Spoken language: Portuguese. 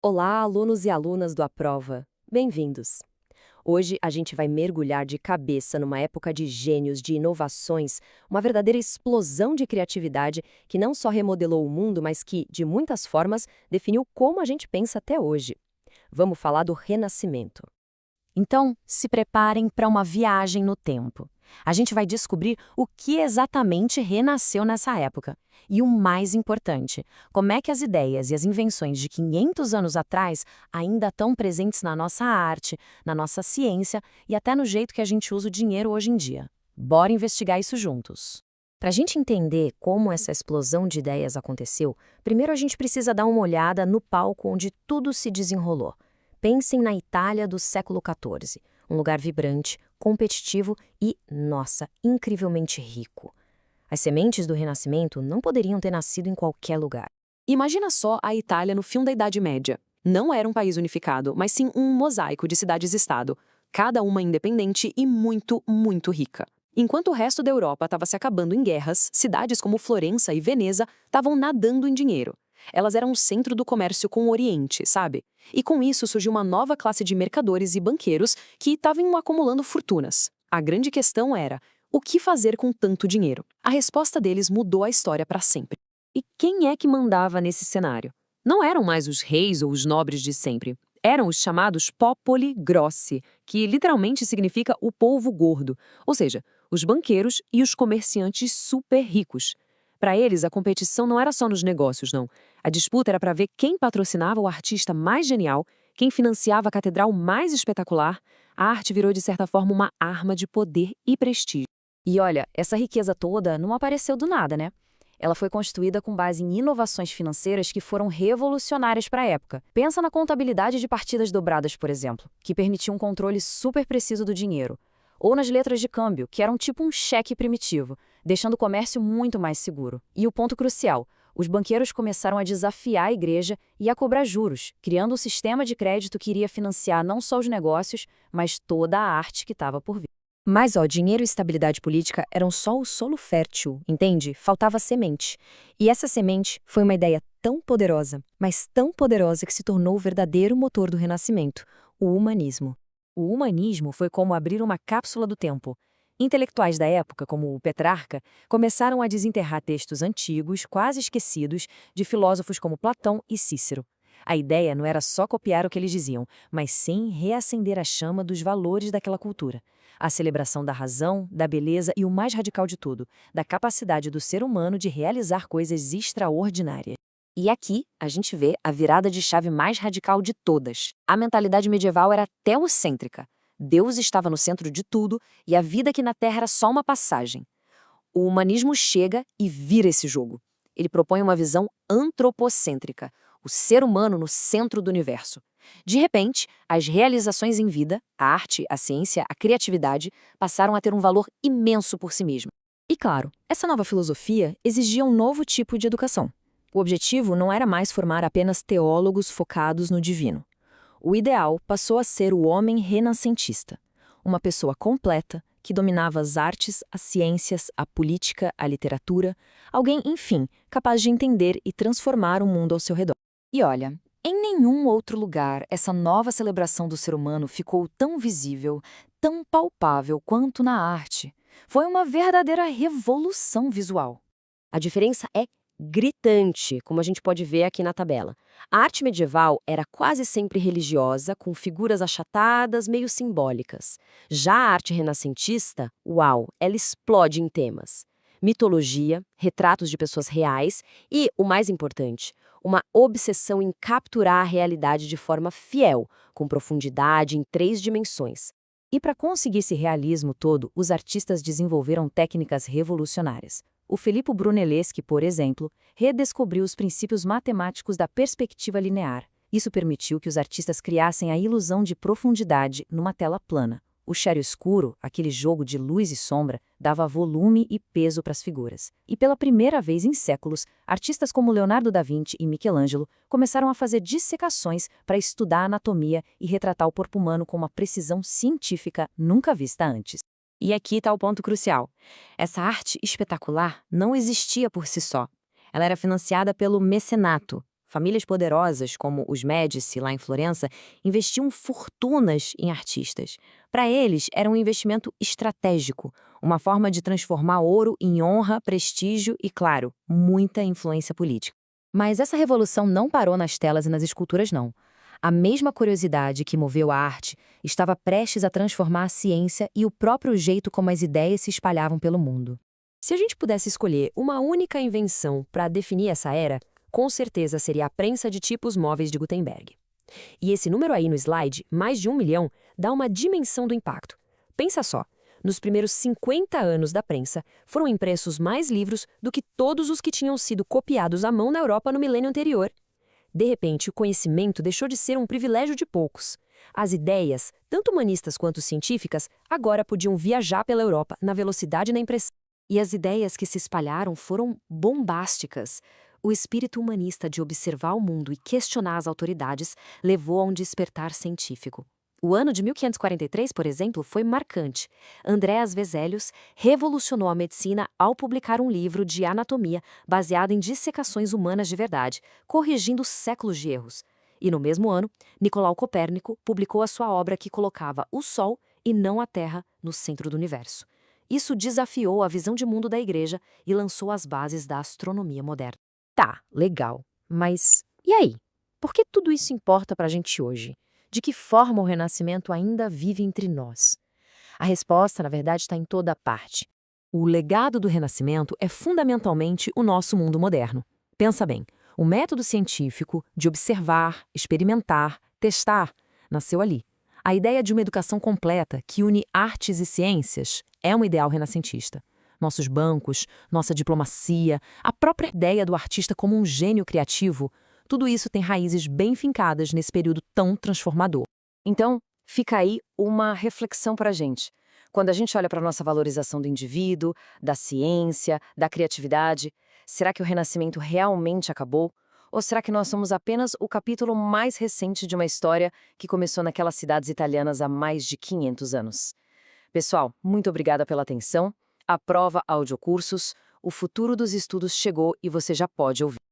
Olá, alunos e alunas do Aprova. Bem-vindos. Hoje a gente vai mergulhar de cabeça numa época de gênios, de inovações, uma verdadeira explosão de criatividade que não só remodelou o mundo, mas que, de muitas formas, definiu como a gente pensa até hoje. Vamos falar do Renascimento. Então, se preparem para uma viagem no tempo. A gente vai descobrir o que exatamente renasceu nessa época. E o mais importante, como é que as ideias e as invenções de 500 anos atrás ainda estão presentes na nossa arte, na nossa ciência e até no jeito que a gente usa o dinheiro hoje em dia. Bora investigar isso juntos. Para a gente entender como essa explosão de ideias aconteceu, primeiro a gente precisa dar uma olhada no palco onde tudo se desenrolou. Pensem na Itália do século XIV, um lugar vibrante, competitivo e, nossa, incrivelmente rico. As sementes do Renascimento não poderiam ter nascido em qualquer lugar. Imagina só a Itália no fim da Idade Média. Não era um país unificado, mas sim um mosaico de cidades-estado, cada uma independente e muito, muito rica. Enquanto o resto da Europa estava se acabando em guerras, cidades como Florença e Veneza estavam nadando em dinheiro. Elas eram o centro do comércio com o Oriente, sabe? E com isso surgiu uma nova classe de mercadores e banqueiros que estavam acumulando fortunas. A grande questão era: o que fazer com tanto dinheiro? A resposta deles mudou a história para sempre. E quem é que mandava nesse cenário? Não eram mais os reis ou os nobres de sempre. Eram os chamados popoli grossi, que literalmente significa o povo gordo, ou seja, os banqueiros e os comerciantes super ricos. Para eles, a competição não era só nos negócios, não. A disputa era para ver quem patrocinava o artista mais genial, quem financiava a catedral mais espetacular. A arte virou, de certa forma, uma arma de poder e prestígio. E olha, essa riqueza toda não apareceu do nada, né? Ela foi construída com base em inovações financeiras que foram revolucionárias para a época. Pensa na contabilidade de partidas dobradas, por exemplo, que permitia um controle super preciso do dinheiro. Ou nas letras de câmbio, que eram tipo um cheque primitivo, deixando o comércio muito mais seguro. E o ponto crucial, os banqueiros começaram a desafiar a igreja e a cobrar juros, criando um sistema de crédito que iria financiar não só os negócios, mas toda a arte que estava por vir. Mas, dinheiro e estabilidade política eram só o solo fértil, entende? Faltava semente. E essa semente foi uma ideia tão poderosa, mas tão poderosa que se tornou o verdadeiro motor do Renascimento, o humanismo. O humanismo foi como abrir uma cápsula do tempo. Intelectuais da época, como o Petrarca, começaram a desenterrar textos antigos, quase esquecidos, de filósofos como Platão e Cícero. A ideia não era só copiar o que eles diziam, mas sim reacender a chama dos valores daquela cultura. A celebração da razão, da beleza e o mais radical de tudo, da capacidade do ser humano de realizar coisas extraordinárias. E aqui a gente vê a virada de chave mais radical de todas. A mentalidade medieval era teocêntrica. Deus estava no centro de tudo e a vida aqui na Terra era só uma passagem. O humanismo chega e vira esse jogo. Ele propõe uma visão antropocêntrica, o ser humano no centro do universo. De repente, as realizações em vida, a arte, a ciência, a criatividade, passaram a ter um valor imenso por si mesmo. E claro, essa nova filosofia exigia um novo tipo de educação. O objetivo não era mais formar apenas teólogos focados no divino. O ideal passou a ser o homem renascentista, uma pessoa completa que dominava as artes, as ciências, a política, a literatura, alguém, enfim, capaz de entender e transformar o mundo ao seu redor. E olha, em nenhum outro lugar essa nova celebração do ser humano ficou tão visível, tão palpável quanto na arte. Foi uma verdadeira revolução visual. A diferença é gritante, como a gente pode ver aqui na tabela. A arte medieval era quase sempre religiosa, com figuras achatadas, meio simbólicas. Já a arte renascentista, uau, ela explode em temas. Mitologia, retratos de pessoas reais e, o mais importante, uma obsessão em capturar a realidade de forma fiel, com profundidade em 3 dimensões. E para conseguir esse realismo todo, os artistas desenvolveram técnicas revolucionárias. O Filippo Brunelleschi, por exemplo, redescobriu os princípios matemáticos da perspectiva linear. Isso permitiu que os artistas criassem a ilusão de profundidade numa tela plana. O chiaroscuro, aquele jogo de luz e sombra, dava volume e peso para as figuras. E pela primeira vez em séculos, artistas como Leonardo da Vinci e Michelangelo começaram a fazer dissecações para estudar a anatomia e retratar o corpo humano com uma precisão científica nunca vista antes. E aqui está o ponto crucial. Essa arte espetacular não existia por si só. Ela era financiada pelo mecenato, Famílias poderosas, como os Médici, lá em Florença, investiam fortunas em artistas. Para eles, era um investimento estratégico, uma forma de transformar ouro em honra, prestígio e, claro, muita influência política. Mas essa revolução não parou nas telas e nas esculturas, não. A mesma curiosidade que moveu a arte estava prestes a transformar a ciência e o próprio jeito como as ideias se espalhavam pelo mundo. Se a gente pudesse escolher uma única invenção para definir essa era, com certeza seria a prensa de tipos móveis de Gutenberg. E esse número aí no slide, mais de 1 milhão, dá uma dimensão do impacto. Pensa só, nos primeiros 50 anos da prensa, foram impressos mais livros do que todos os que tinham sido copiados à mão na Europa no milênio anterior. De repente, o conhecimento deixou de ser um privilégio de poucos. As ideias, tanto humanistas quanto científicas, agora podiam viajar pela Europa na velocidade da impressão. E as ideias que se espalharam foram bombásticas. O espírito humanista de observar o mundo e questionar as autoridades levou a um despertar científico. O ano de 1543, por exemplo, foi marcante. Andreas Vesalius revolucionou a medicina ao publicar um livro de anatomia baseado em dissecações humanas de verdade, corrigindo séculos de erros. E no mesmo ano, Nicolau Copérnico publicou a sua obra que colocava o Sol e não a Terra no centro do universo. Isso desafiou a visão de mundo da Igreja e lançou as bases da astronomia moderna. Tá, legal. Mas e aí? Por que tudo isso importa pra gente hoje? De que forma o Renascimento ainda vive entre nós? A resposta, na verdade, está em toda parte. O legado do Renascimento é fundamentalmente o nosso mundo moderno. Pensa bem, o método científico de observar, experimentar, testar, nasceu ali. A ideia de uma educação completa que une artes e ciências é um ideal renascentista. Nossos bancos, nossa diplomacia, a própria ideia do artista como um gênio criativo, tudo isso tem raízes bem fincadas nesse período tão transformador. Então, fica aí uma reflexão para a gente. Quando a gente olha para a nossa valorização do indivíduo, da ciência, da criatividade, será que o Renascimento realmente acabou? Ou será que nós somos apenas o capítulo mais recente de uma história que começou naquelas cidades italianas há mais de 500 anos? Pessoal, muito obrigada pela atenção. Aprova Audiocursos, o futuro dos estudos chegou e você já pode ouvir.